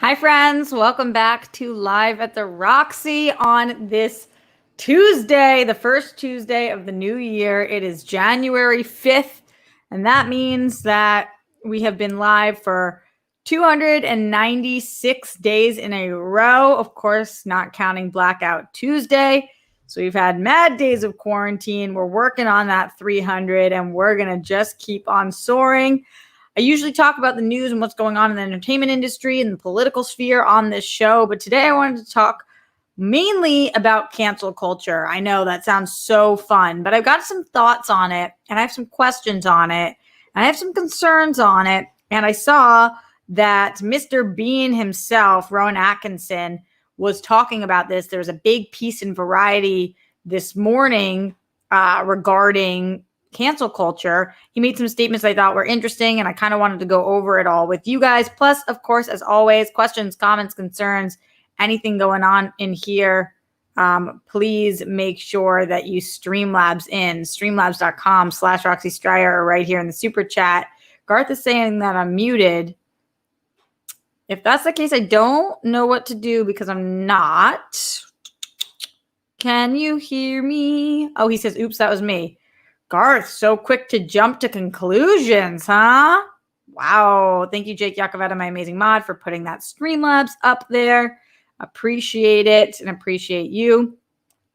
Hi, friends. Welcome back to Live at the Roxy on this Tuesday, the first Tuesday of the new year. It is January 5th, and that means that we have been live for 296 days in a row. Of course, not counting Blackout Tuesday. So we've had mad days of quarantine. We're working on that 300, and we're going to just keep on soaring. I usually talk about the news and what's going on in the entertainment industry and the political sphere on this show, but today I wanted to talk mainly about cancel culture. I know that sounds so fun, but I've got some thoughts on it, and I have some questions on it, and I have some concerns on it, and I saw that Mr. Bean himself, Rowan Atkinson, was talking about this. There was a big piece in Variety this morning regarding cancel culture. He made some statements I thought were interesting, and I kind of wanted to go over it all with you guys. Plus, of course, as always, questions, comments, concerns, anything going on in here, please make sure that you Streamlabs in. Streamlabs.com/Roxy Stryer right here in the super chat. Garth is saying that I'm muted. If that's the case, I don't know what to do because I'm not. Can you hear me? Oh, he says, oops, that was me. Garth, so quick to jump to conclusions, huh? Wow. Thank you, Jake Yakoveta, my amazing mod, for putting that Streamlabs up there. Appreciate it and appreciate you.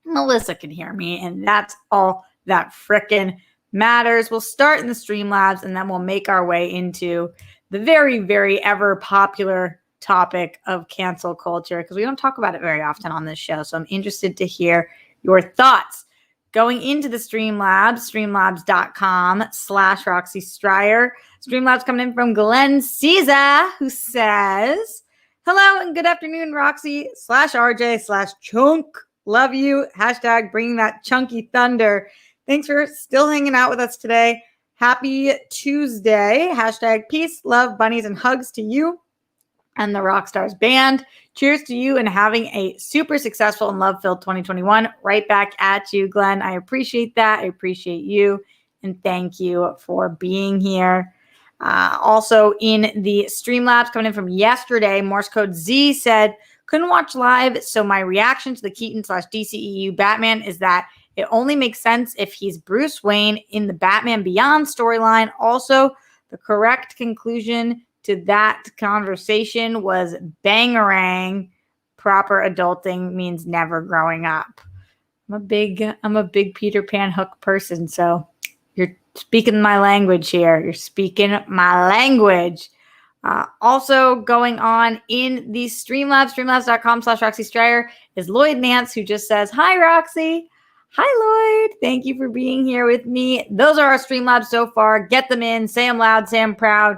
Melissa can hear me, and that's all that frickin' matters. We'll start in the Streamlabs, and then we'll make our way into the very, very ever popular topic of cancel culture, because we don't talk about it very often on this show. So I'm interested to hear your thoughts. Going into the Streamlabs, streamlabs.com/Roxy Stryer. Streamlabs coming in from Glenn Caesar, who says, hello and good afternoon, Roxy/RJ/Chunk. Love you. Hashtag bringing that chunky thunder. Thanks for still hanging out with us today. Happy Tuesday. Hashtag peace, love, bunnies, and hugs to you and the Rockstars band. Cheers to you and having a super successful and love-filled 2021. Right back at you, Glenn. I appreciate that. I appreciate you. And thank you for being here. Also in the Streamlabs coming in from yesterday, Morse Code Z said, couldn't watch live, so my reaction to the Keaton/DCEU Batman is that it only makes sense if he's Bruce Wayne in the Batman Beyond storyline. Also, the correct conclusion to that conversation was bangarang. Proper adulting means never growing up. I'm a big Peter Pan hook person, so you're speaking my language here. You're speaking my language. Also going on in the Streamlabs, streamlabs.com/Roxy Stryer is Lloyd Nance, who just says, hi, Roxy. Hi, Lloyd. Thank you for being here with me. Those are our Streamlabs so far. Get them in. Say them loud. Say them proud.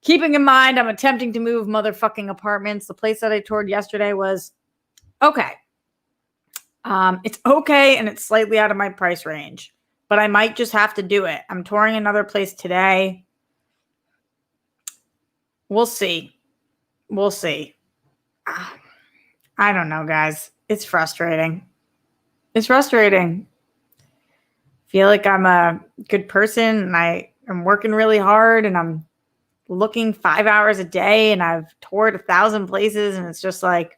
Keeping in mind, I'm attempting to move motherfucking apartments. The place that I toured yesterday was okay. It's okay, and it's slightly out of my price range, but I might just have to do it. I'm touring another place today. We'll see. We'll see. I don't know, guys. It's frustrating. It's frustrating. I feel like I'm a good person, and I'm working really hard, and I'm looking 5 hours a day, and I've toured 1,000 places, and it's just like,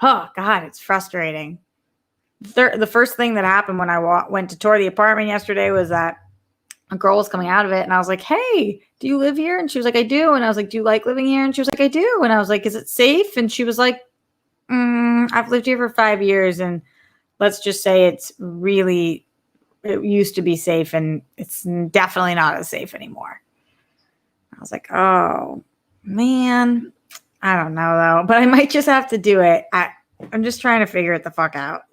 oh God, it's frustrating. The first thing that happened when I went to tour the apartment yesterday was that a girl was coming out of it, and I was like, hey, do you live here? And she was like, I do. And I was like, do you like living here? And she was like, I do. And I was like, is it safe? And she was like, I've lived here for 5 years, and let's just say it used to be safe, and it's definitely not as safe anymore. I was like, oh, man, I don't know, though. But I might just have to do it. I'm just trying to figure it the fuck out.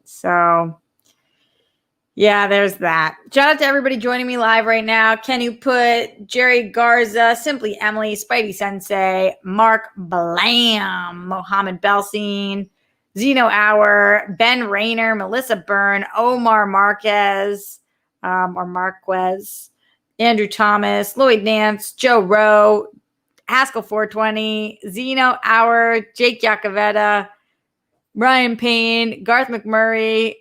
So, yeah, there's that. Shout out to everybody joining me live right now. Can you put Jerry Garza, Simply Emily, Spidey Sensei, Mark Blam, Mohammed Belsin, Zeno Hour, Ben Rayner, Melissa Byrne, Omar Marquez, or Marquez, Andrew Thomas, Lloyd Nance, Joe Rowe, Haskell 420, Zeno Hour, Jake Yakoveta, Ryan Payne, Garth McMurray,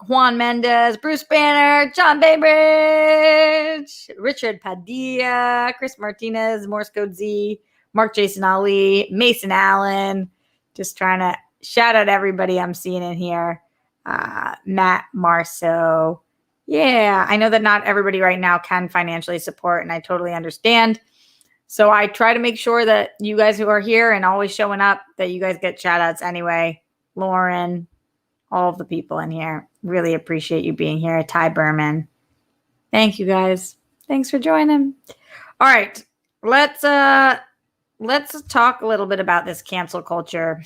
Juan Mendez, Bruce Banner, John Bainbridge, Richard Padilla, Chris Martinez, Morse Code Z, Mark Jason Ali, Mason Allen. Just trying to shout out everybody I'm seeing in here. Matt Marceau. Yeah, I know that not everybody right now can financially support, and I totally understand. So I try to make sure that you guys who are here and always showing up, that you guys get shout outs anyway. Lauren, all of the people in here. Really appreciate you being here. Ty Berman. Thank you guys. Thanks for joining. All right. Let's talk a little bit about this cancel culture.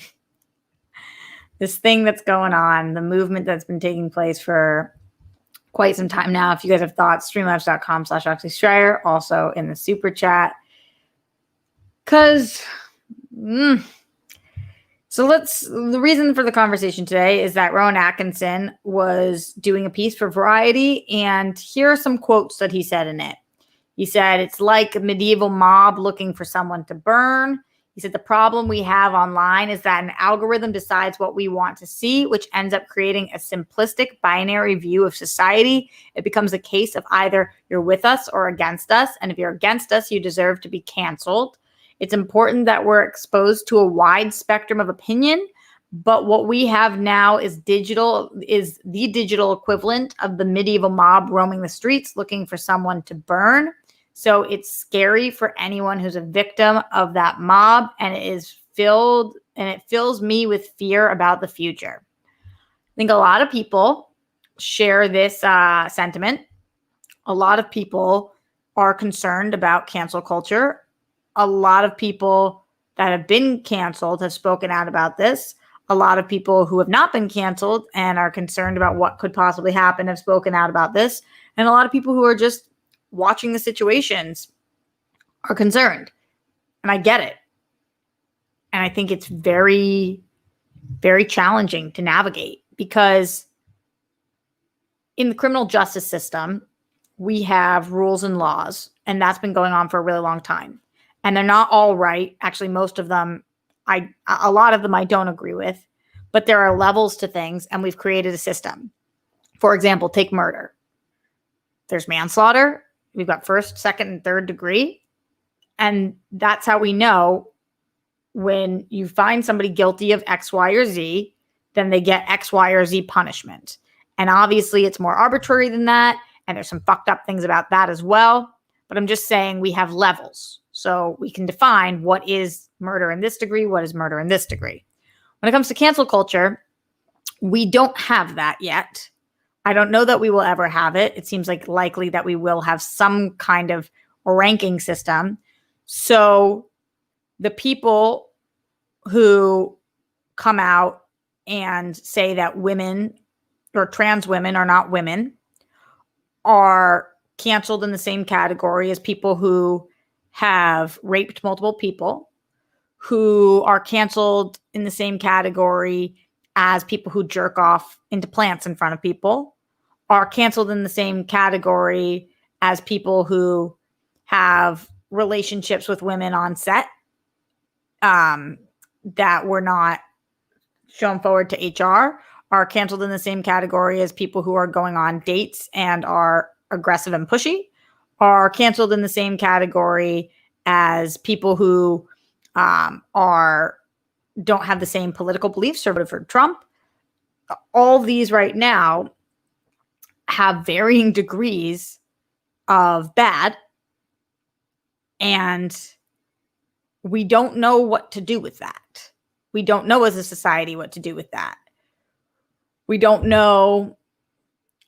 This thing that's going on, the movement that's been taking place for quite some time now. If you guys have thoughts, streamlabs.com/Oxley Schreier, also in the super chat. Because the reason for the conversation today is that Rowan Atkinson was doing a piece for Variety, and here are some quotes that he said in it. He said, it's like a medieval mob looking for someone to burn. He said, the problem we have online is that an algorithm decides what we want to see, which ends up creating a simplistic binary view of society. It becomes a case of either you're with us or against us. And if you're against us, you deserve to be canceled. It's important that we're exposed to a wide spectrum of opinion, but what we have now is the digital equivalent of the medieval mob roaming the streets looking for someone to burn. So it's scary for anyone who's a victim of that mob, and it fills me with fear about the future. I think a lot of people share this sentiment. A lot of people are concerned about cancel culture. A lot of people that have been canceled have spoken out about this. A lot of people who have not been canceled and are concerned about what could possibly happen have spoken out about this. And a lot of people who are just watching the situations are concerned. And I get it. And I think it's very, very challenging to navigate, because in the criminal justice system, we have rules and laws, and that's been going on for a really long time. And they're not all right. Actually, most of them, a lot of them I don't agree with, but there are levels to things, and we've created a system. For example, take murder. There's manslaughter. We've got first, second, and third degree. And that's how we know when you find somebody guilty of X, Y, or Z, then they get X, Y, or Z punishment. And obviously it's more arbitrary than that. And there's some fucked up things about that as well. But I'm just saying we have levels. So we can define what is murder in this degree, what is murder in this degree. When it comes to cancel culture, we don't have that yet. I don't know that we will ever have it. It seems like likely that we will have some kind of ranking system. So the people who come out and say that women or trans women are not women are canceled in the same category as people who have raped multiple people, who are canceled in the same category as people who jerk off into plants in front of people, are canceled in the same category as people who have relationships with women on set that were not shown forward to HR, are canceled in the same category as people who are going on dates and are aggressive and pushy, are canceled in the same category as people who don't have the same political beliefs or voted for Trump. All these right now have varying degrees of bad, and we don't know what to do with that. We don't know as a society what to do with that. We don't know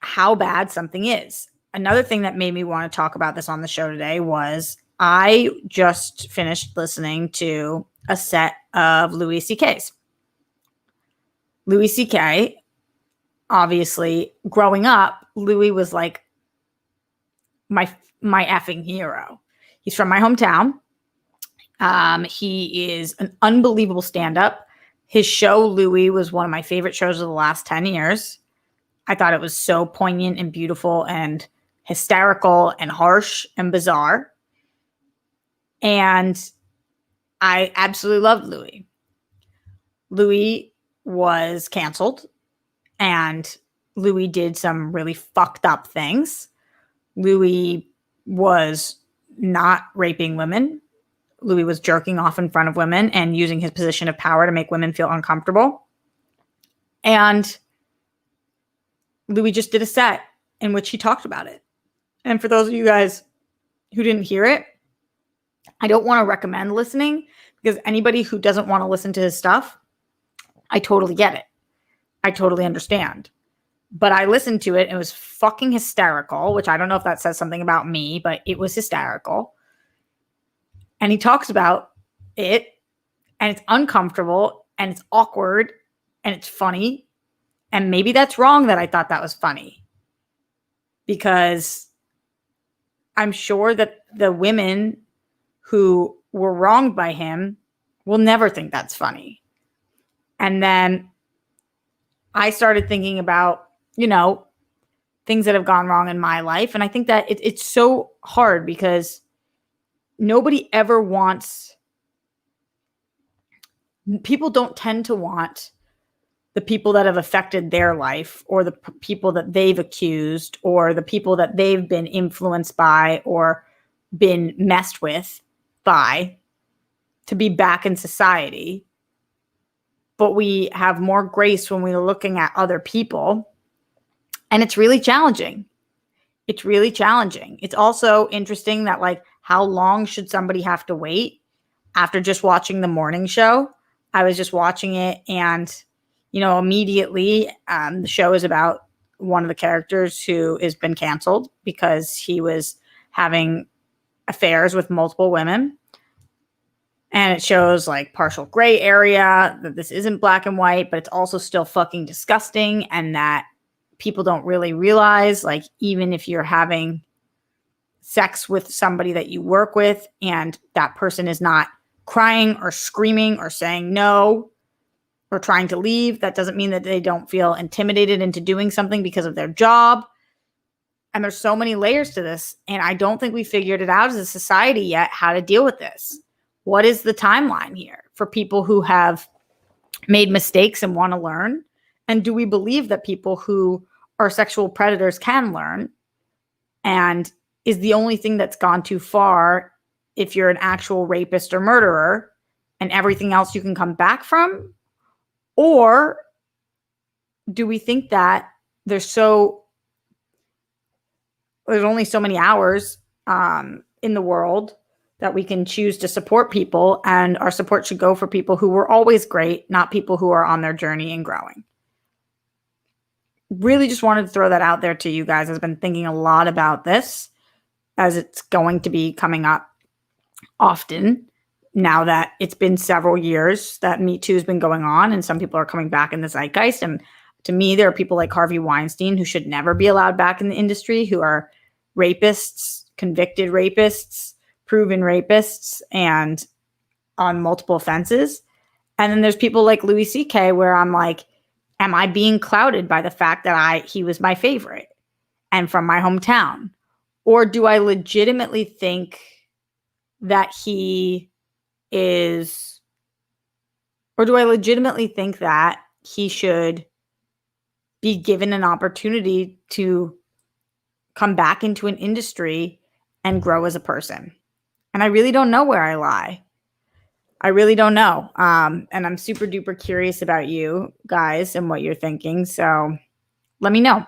how bad something is. Another thing that made me want to talk about this on the show today was I just finished listening to a set of Louis C.K.'s. Louis C.K., obviously, growing up, Louis was like my effing hero. He's from my hometown. He is an unbelievable stand-up. His show, Louis, was one of my favorite shows of the last 10 years. I thought it was so poignant and beautiful and hysterical and harsh and bizarre. And I absolutely loved Louis. Louis was canceled, and Louis did some really fucked up things. Louis was not raping women. Louis was jerking off in front of women and using his position of power to make women feel uncomfortable. And Louis just did a set in which he talked about it. And for those of you guys who didn't hear it, I don't want to recommend listening, because anybody who doesn't want to listen to his stuff, I totally get it. I totally understand. But I listened to it. And it was fucking hysterical, which I don't know if that says something about me, but it was hysterical. And he talks about it, and it's uncomfortable, and it's awkward, and it's funny. And maybe that's wrong that I thought that was funny, because I'm sure that the women who were wronged by him will never think that's funny. And then I started thinking about, things that have gone wrong in my life. And I think that it's so hard, because people don't tend to want the people that have affected their life, or the people that they've accused, or the people that they've been influenced by or been messed with by, to be back in society. But we have more grace when we're looking at other people. And it's really challenging. It's really challenging. It's also interesting that, like, how long should somebody have to wait after just watching the morning show? I was just watching it, and, immediately the show is about one of the characters who has been canceled because he was having affairs with multiple women. And it shows like partial gray area, that this isn't black and white, but it's also still fucking disgusting. And that people don't really realize, like, even if you're having sex with somebody that you work with and that person is not crying or screaming or saying no or trying to leave, that doesn't mean that they don't feel intimidated into doing something because of their job. And there's so many layers to this. And I don't think we figured it out as a society yet how to deal with this. What is the timeline here for people who have made mistakes and want to learn? And do we believe that people who are sexual predators can learn? And is the only thing that's gone too far if you're an actual rapist or murderer, and everything else you can come back from? Or do we think that there's only so many hours in the world that we can choose to support people, and our support should go for people who were always great, not people who are on their journey and growing? Really just wanted to throw that out there to you guys. I've been thinking a lot about this, as it's going to be coming up often now that it's been several years that Me Too has been going on, and some people are coming back in the zeitgeist. And to me, there are people like Harvey Weinstein who should never be allowed back in the industry, who are rapists, convicted rapists, proven rapists, and on multiple offenses. And then there's people like Louis C.K. where I'm like, am I being clouded by the fact that he was my favorite and from my hometown? Or do I legitimately think that he should be given an opportunity to come back into an industry and grow as a person? And I really don't know where I lie. I really don't know. And I'm super duper curious about you guys and what you're thinking. So let me know.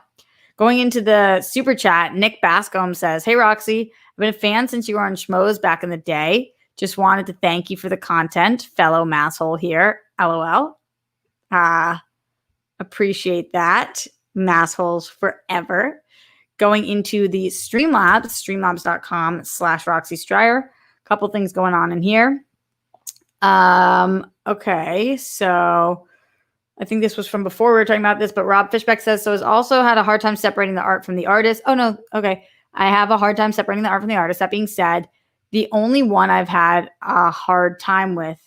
Going into the super chat, Nick Bascom says, "Hey, Roxy, I've been a fan since you were on Schmoes back in the day. Just wanted to thank you for the content. Fellow masshole here. LOL. Appreciate that. Massholes forever." Going into the Streamlabs, streamlabs.com/Roxy Stryer. Couple things going on in here. Okay, so I think this was from before we were talking about this, but Rob Fishbeck says, "So has also had a hard time separating the art from the artist." Oh, no. Okay. I have a hard time separating the art from the artist. That being said, the only one I've had a hard time with.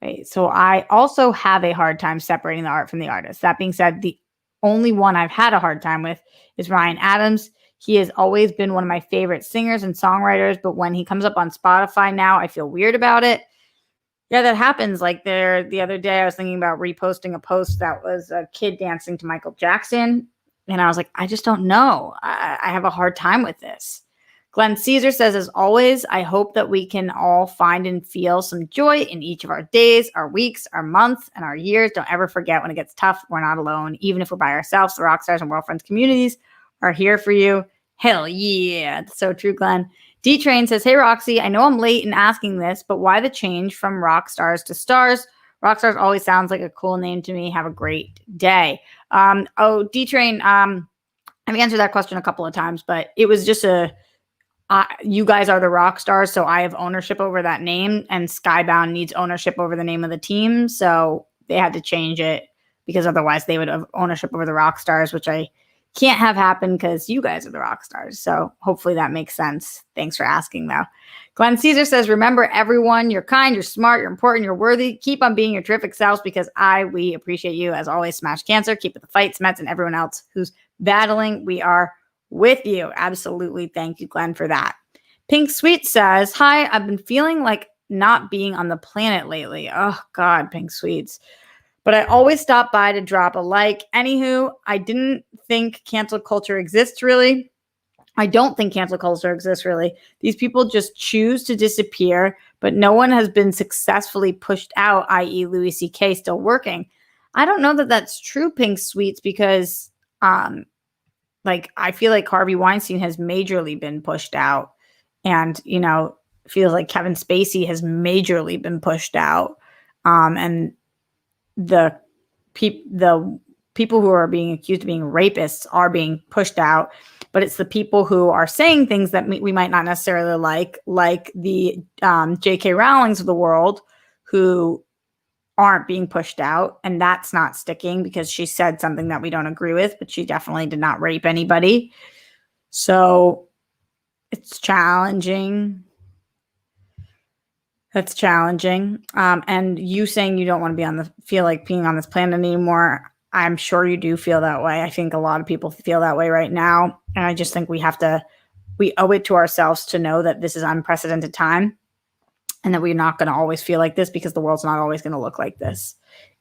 Wait, so I also have a hard time separating the art from the artist. That being said, the only one I've had a hard time with is Ryan Adams. He has always been one of my favorite singers and songwriters, but when he comes up on Spotify now, I feel weird about it. Yeah, that happens. Like the other day, I was thinking about reposting a post that was a kid dancing to Michael Jackson, And I was like, I just don't know. I have a hard time with this. Glenn Caesar says, as always, I hope that we can all find and feel some joy in each of our days, our weeks, our months, and our years. Don't ever forget when it gets tough, we're not alone. Even if we're by ourselves, the Rockstars and World Friends communities are here for you. Hell yeah. That's so true, Glenn. D-Train says, hey, Roxy, I know I'm late in asking this, but why the change from rock stars to stars? Rockstars always sounds like a cool name to me. Have a great day. D-Train, I've answered that question a couple of times, but it was just you guys are the rock stars, so I have ownership over that name, and Skybound needs ownership over the name of the team, so they had to change it because otherwise they would have ownership over the rock stars, which I can't have happen because you guys are the rock stars. So hopefully that makes sense. Thanks for asking, though. Glenn Caesar says, remember, everyone, you're kind, you're smart, you're important, you're worthy. Keep on being your terrific selves because we appreciate you. As always, smash cancer, keep it the fight, Smets, and everyone else who's battling. We are with you. Absolutely. Thank you, Glenn, for that. Pink Sweet says, hi, I've been feeling like not being on the planet lately. Oh, God, Pink Sweets. But I always stop by to drop a like. Anywho, I didn't think cancel culture exists, really. I don't think cancel culture exists, really. These people just choose to disappear, but no one has been successfully pushed out, i.e. Louis C.K. still working. I don't know that that's true, Pink Sweets, because I feel like Harvey Weinstein has majorly been pushed out, and feels like Kevin Spacey has majorly been pushed out, and the people who are being accused of being rapists are being pushed out, but it's the people who are saying things that we might not necessarily like the J.K. Rowlings of the world, who aren't being pushed out, and that's not sticking because she said something that we don't agree with, but she definitely did not rape anybody. So it's challenging. That's challenging. And you saying you don't want to feel like being on this planet anymore, I'm sure you do feel that way. I think a lot of people feel that way right now. And I just think we owe it to ourselves to know that this is unprecedented time, and that we're not going to always feel like this because the world's not always going to look like this.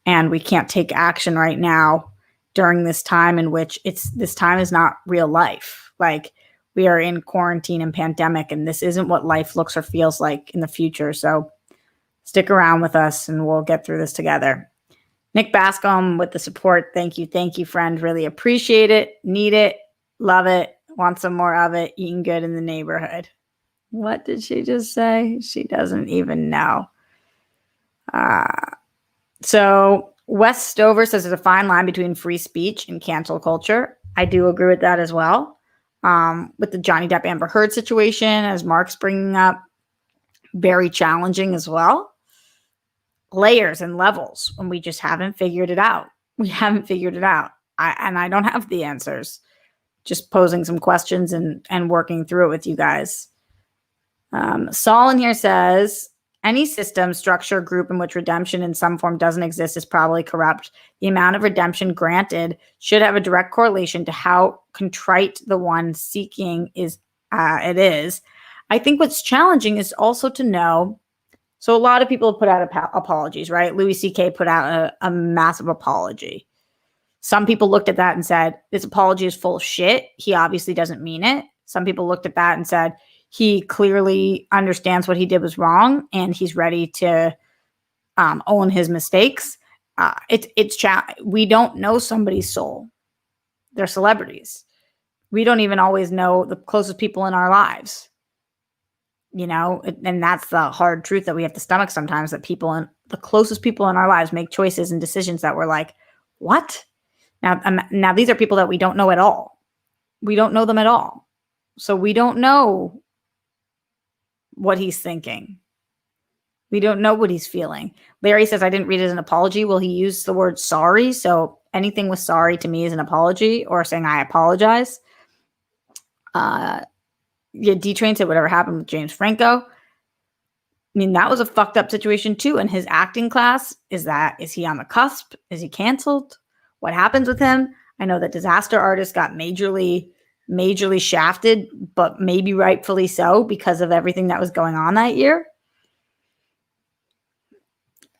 And we can't take action right now during this time in which this time is not real life. Like, we are in quarantine and pandemic, and this isn't what life looks or feels like in the future. So stick around with us and we'll get through this together. Nick Bascom with the support. Thank you. Thank you, friend. Really appreciate it. Need it. Love it. Want some more of it. Eating good in the neighborhood. What did she just say? She doesn't even know. So Wes Stover says there's a fine line between free speech and cancel culture. I do agree with that as well. With the Johnny Depp Amber Heard situation, as Mark's bringing up, very challenging as well. Layers and levels, and we just haven't figured it out. We haven't figured it out. I don't have the answers. Just posing some questions and working through it with you guys. Saul in here says, any system, structure, group in which redemption in some form doesn't exist is probably corrupt. The amount of redemption granted should have a direct correlation to how contrite the one seeking is. It is. I think what's challenging is also to know. So a lot of people have put out apologies, right? Louis C.K. put out a massive apology. Some people looked at that and said, this apology is full of shit. He obviously doesn't mean it. Some people looked at that and said, he clearly understands what he did was wrong, and he's ready to own his mistakes. We don't know somebody's soul. They're celebrities. We don't even always know the closest people in our lives. And that's the hard truth that we have to stomach sometimes, that the closest people in our lives make choices and decisions that we're like, what? Now these are people that we don't know at all. We don't know them at all. So we don't know what he's thinking. We don't know what he's feeling. Larry says, I didn't read it as an apology. Well, he used the word sorry. So anything with sorry to me is an apology, or saying I apologize. D-Train said whatever happened with James Franco. I mean, that was a fucked up situation too. And his acting class, is he on the cusp? Is he canceled? What happens with him? I know that Disaster Artist got majorly shafted, but maybe rightfully so because of everything that was going on that year.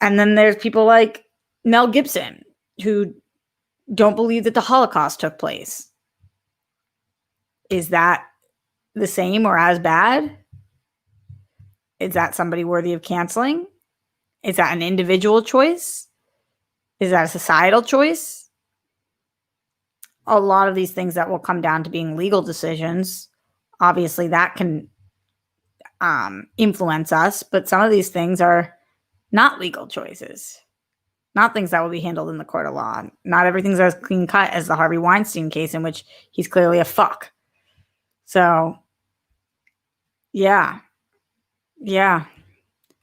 And then there's people like Mel Gibson who don't believe that the Holocaust took place. Is that the same or as bad? Is that somebody worthy of canceling? Is that an individual choice? Is that a societal choice? A lot of these things that will come down to being legal decisions, obviously that can influence us, but some of these things are not legal choices, not things that will be handled in the court of law. Not everything's as clean cut as the Harvey Weinstein case, in which he's clearly a fuck. So, yeah.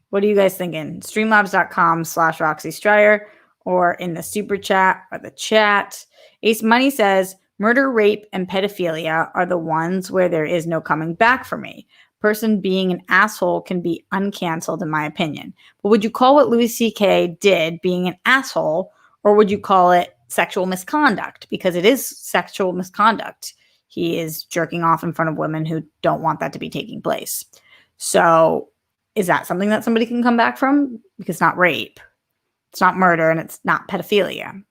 What are you guys thinking? Streamlabs.com/Roxy Stryer or in the super chat or the chat. Ace Money says, murder, rape, and pedophilia are the ones where there is no coming back for me. Person being an asshole can be uncanceled, in my opinion. But would you call what Louis C.K. did being an asshole, or would you call it sexual misconduct? Because it is sexual misconduct. He is jerking off in front of women who don't want that to be taking place. So is that something that somebody can come back from? Because it's not rape, it's not murder, and it's not pedophilia.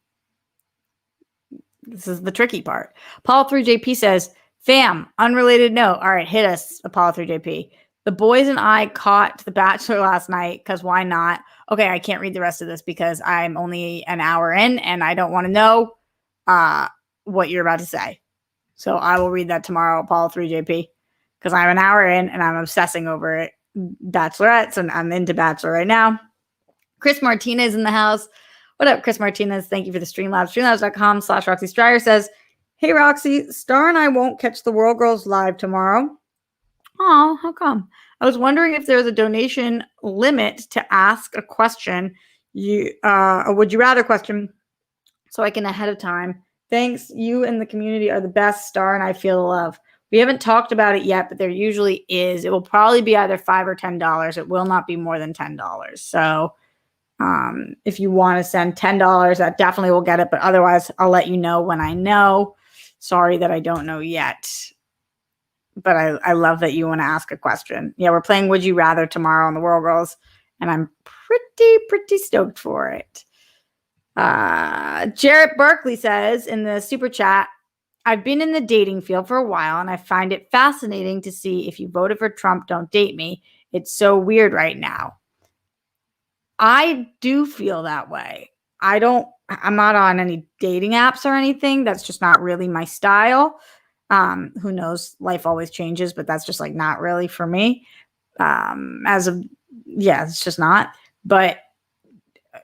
This is the tricky part. Apollo3JP says, fam, unrelated note. All right, hit us, Apollo3JP. The boys and I caught The Bachelor last night because why not? Okay, I can't read the rest of this because I'm only an hour in and I don't want to know what you're about to say. So I will read that tomorrow, Apollo3JP, because I'm an hour in and I'm obsessing over it. Bachelorettes, and I'm into Bachelor right now. Chris Martinez in the house. What up, Chris Martinez? Thank you for the Streamlabs. Streamlabs.com/Roxy Stryer says, hey, Roxy, Star and I won't catch the World Girls live tomorrow. Oh, how come? I was wondering if there's a donation limit to ask a question, a would you rather question, so I can ahead of time. Thanks. You and the community are the best. Star and I feel the love. We haven't talked about it yet, but there usually is. It will probably be either $5 or $10. It will not be more than $10. So if you want to send $10, that definitely will get it. But otherwise, I'll let you know when I know. Sorry that I don't know yet. But I love that you want to ask a question. Yeah, we're playing Would You Rather tomorrow on the World Girls, and I'm pretty stoked for it. Jarrett Berkeley says in the super chat, I've been in the dating field for a while and I find it fascinating to see if you voted for Trump, don't date me. It's so weird right now. I do feel that way. I'm not on any dating apps or anything. That's just not really my style. Who knows? Life always changes, but that's just like not really for me. It's just not. But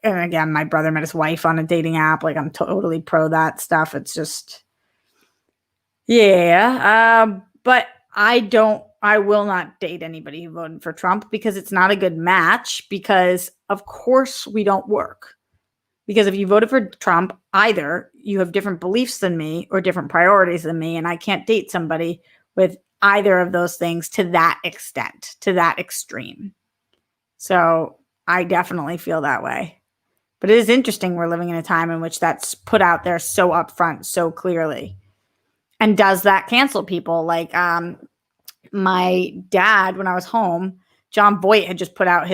and again, my brother met his wife on a dating app. Like I'm totally pro that stuff. It's just, yeah. But I will not date anybody who voted for Trump because it's not a good match, because of course we don't work. Because if you voted for Trump, either you have different beliefs than me or different priorities than me, and I can't date somebody with either of those things to that extent, to that extreme. So I definitely feel that way. But it is interesting we're living in a time in which that's put out there so upfront, so clearly. And does that cancel people? Like my dad, when I was home, John Boyd had just put out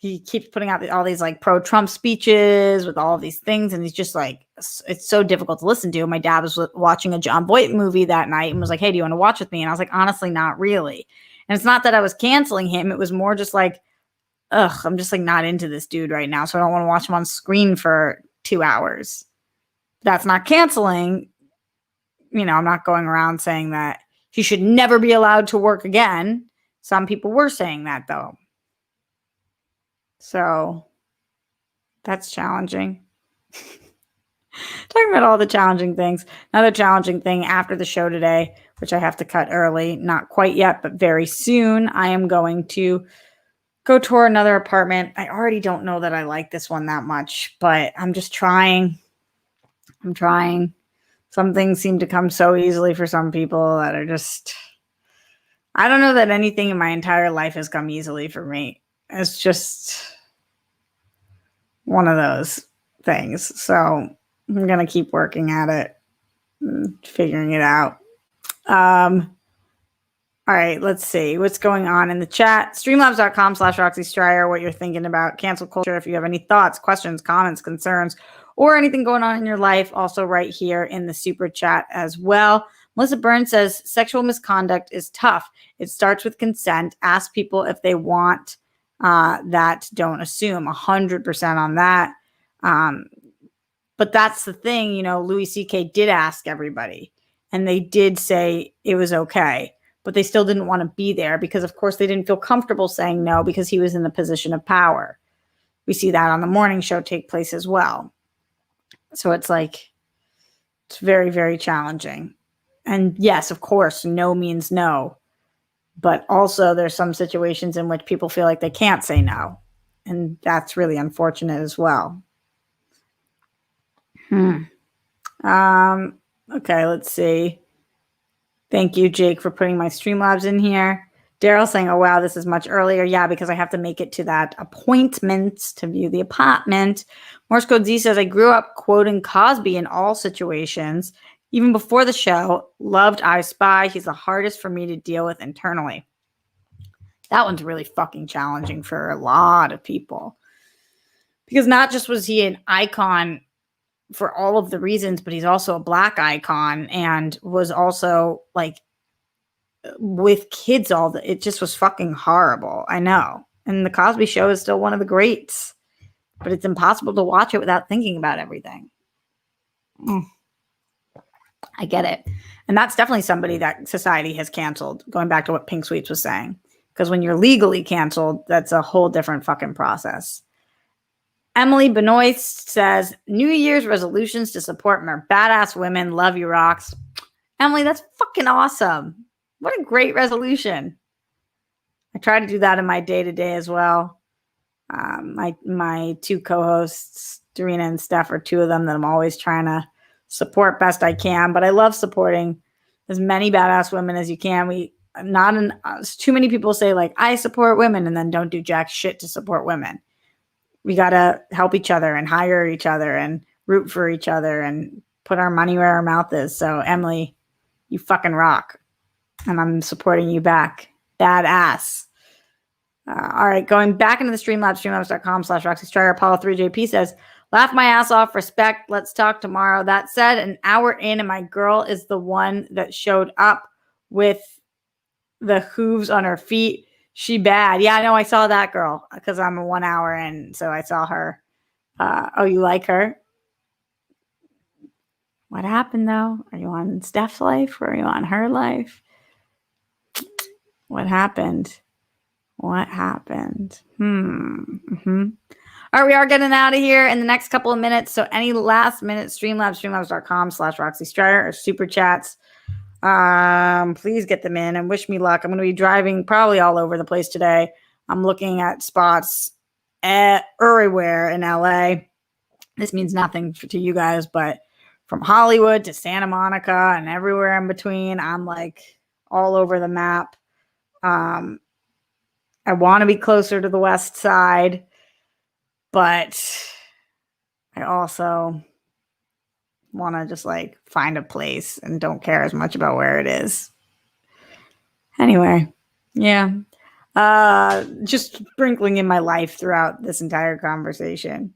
he keeps putting out all these like pro-Trump speeches with all of these things. And he's just like, it's so difficult to listen to. My dad was watching a John Boyd movie that night and was like, hey, do you want to watch with me? And I was like, honestly, not really. And it's not that I was canceling him. It was more just like, I'm just like not into this dude right now. So I don't want to watch him on screen for 2 hours. That's not canceling. I'm not going around saying that he should never be allowed to work again. Some people were saying that though. So that's challenging. Talking about all the challenging things. Another challenging thing after the show today, which I have to cut early, not quite yet, but very soon, I am going to go tour another apartment. I already don't know that I like this one that much, but I'm just trying. I'm trying. Some things seem to come so easily for some people that are just, I don't know that anything in my entire life has come easily for me. It's just one of those things. So I'm going to keep working at it, figuring it out. All right, let's see what's going on in the chat. Streamlabs.com/Roxy Stryer, what you're thinking about cancel culture. If you have any thoughts, questions, comments, concerns, or anything going on in your life, also right here in the super chat as well. Melissa Burns says sexual misconduct is tough. It starts with consent. Ask people if they want that. Don't assume. 100% on that. But that's the thing, Louis C.K. did ask everybody, and they did say it was okay, but they still didn't want to be there because, of course, they didn't feel comfortable saying no because he was in the position of power. We see that on the morning show take place as well. So it's very, very challenging. And yes, of course, no means no. But also there's some situations in which people feel like they can't say no. And that's really unfortunate as well. Okay, let's see. Thank you, Jake, for putting my Streamlabs in here. Daryl saying, oh, wow, this is much earlier. Yeah, because I have to make it to that appointment to view the apartment. Morse Code Z says, I grew up quoting Cosby in all situations. Even before the show, loved I Spy. He's the hardest for me to deal with internally. That one's really fucking challenging for a lot of people. Because not just was he an icon for all of the reasons, but he's also a Black icon and was also with kids it just was fucking horrible. I know. And the Cosby Show is still one of the greats, but it's impossible to watch it without thinking about everything. I get it. And that's definitely somebody that society has canceled, going back to what Pink Sweets was saying. Because when you're legally canceled, that's a whole different fucking process. Emily Benoist says, New Year's resolutions to support more badass women. Love you, rocks. Emily, that's fucking awesome. What a great resolution. I try to do that in my day-to-day as well. My two co-hosts, Dorina and Steph, are two of them that I'm always trying to support best I can. But I love supporting as many badass women as you can. Too many people say, I support women and then don't do jack shit to support women. We got to help each other and hire each other and root for each other and put our money where our mouth is. So, Emily, you fucking rock. And I'm supporting you back. Badass. All right, going back into the Streamlabs, streamlabs.com/Roxy Strider. Apollo 3JP says, laugh my ass off, respect, let's talk tomorrow. That said, an hour in and my girl is the one that showed up with the hooves on her feet. She bad. Yeah, I know. I saw that girl because I'm a 1 hour in, so I saw her. Oh, you like her? What happened, though? Are you on Steph's life or are you on her life? What happened? What happened? All right, we are getting out of here in the next couple of minutes. So any last minute streamlabs.com/Roxy Strider or super chats. Please get them in and wish me luck. I'm going to be driving probably all over the place today. I'm looking at spots everywhere in LA. This means nothing to you guys, but from Hollywood to Santa Monica and everywhere in between, I'm all over the map. I want to be closer to the West Side, but I also want to just find a place and don't care as much about where it is. Anyway, yeah. Just sprinkling in my life throughout this entire conversation.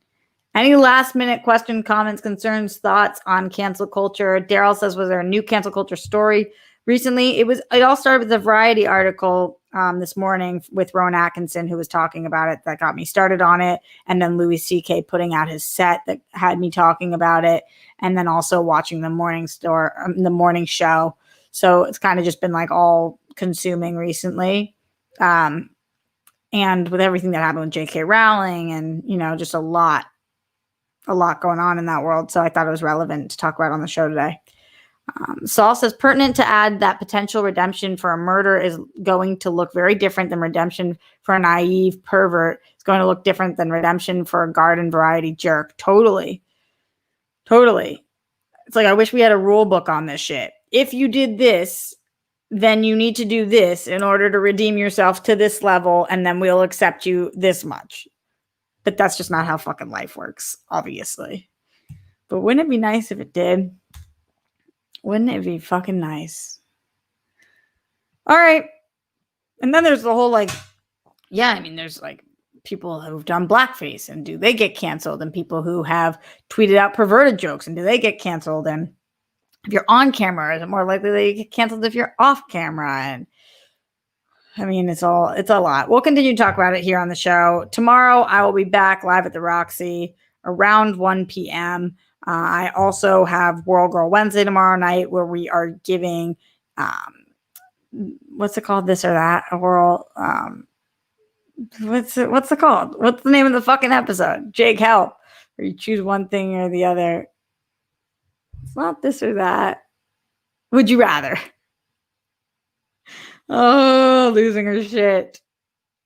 Any last minute question, comments, concerns, thoughts on cancel culture? Daryl says, was there a new cancel culture story recently? It all started with a Variety article this morning with Rowan Atkinson, who was talking about it. That got me started on it. And then Louis C.K. putting out his set that had me talking about it. And then also watching the morning show. So it's kind of just been all consuming recently. And with everything that happened with J.K. Rowling and, just a lot going on in that world. So I thought it was relevant to talk about on the show today. Saul says, pertinent to add that potential redemption for a murder is going to look very different than redemption for a naive pervert. It's going to look different than redemption for a garden variety jerk. Totally. It's I wish we had a rule book on this shit. If you did this, then you need to do this in order to redeem yourself to this level, and then we'll accept you this much. But that's just not how fucking life works, obviously. But wouldn't it be nice if it did? Wouldn't it be fucking nice? All right. And then there's the whole there's people who've done blackface and do they get canceled? And people who have tweeted out perverted jokes and do they get canceled? And if you're on camera? Is it more likely that you get canceled if you're off camera? And I mean, it's a lot. We'll continue to talk about it here on the show. Tomorrow, I will be back live at the Roxy around 1 p.m. I also have World Girl Wednesday tomorrow night, where we are giving, what's it called? This or that? A world, what's it called? What's the name of the fucking episode? Jake, help. Where you choose one thing or the other. It's not this or that. Would you rather? Oh, losing her shit.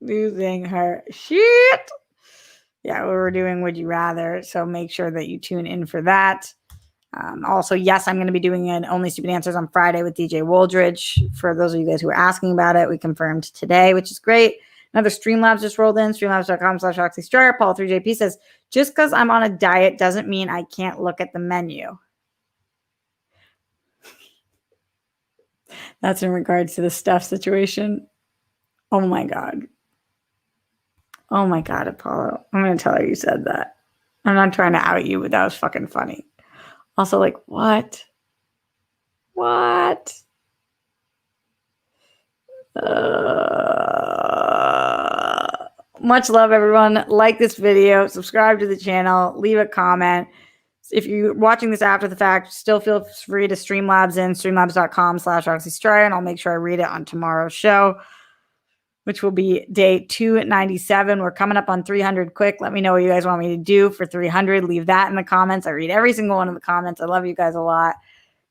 Losing her shit. Yeah, we're doing Would You Rather. So make sure that you tune in for that. Also, yes, I'm going to be doing an Only Stupid Answers on Friday with DJ Woldridge. For those of you guys who were asking about it, we confirmed today, which is great. Another Streamlabs just rolled in, streamlabs.com/RoxyStryer. Paul3JP says, just because I'm on a diet doesn't mean I can't look at the menu. That's in regards to the stuff situation. Oh my God. Oh my God, Apollo. I'm going to tell her you said that. I'm not trying to out you, but that was fucking funny. Also, like, what? What? Much love, everyone. Like this video, subscribe to the channel, leave a comment. If you're watching this after the fact, still feel free to Streamlabs in streamlabs.com/RoxyStryer, and I'll make sure I read it on tomorrow's show, which will be day 297. We're coming up on 300 quick. Let me know what you guys want me to do for 300. Leave that in the comments. I read every single one of the comments. I love you guys a lot.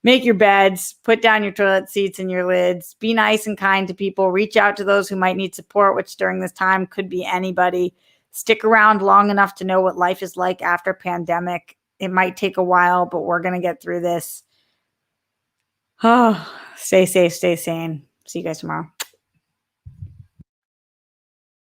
Make your beds, put down your toilet seats and your lids, be nice and kind to people, reach out to those who might need support, which during this time could be anybody. Stick around long enough to know what life is like after pandemic. It might take a while, but we're going to get through this. Oh, stay safe, stay sane. See you guys tomorrow.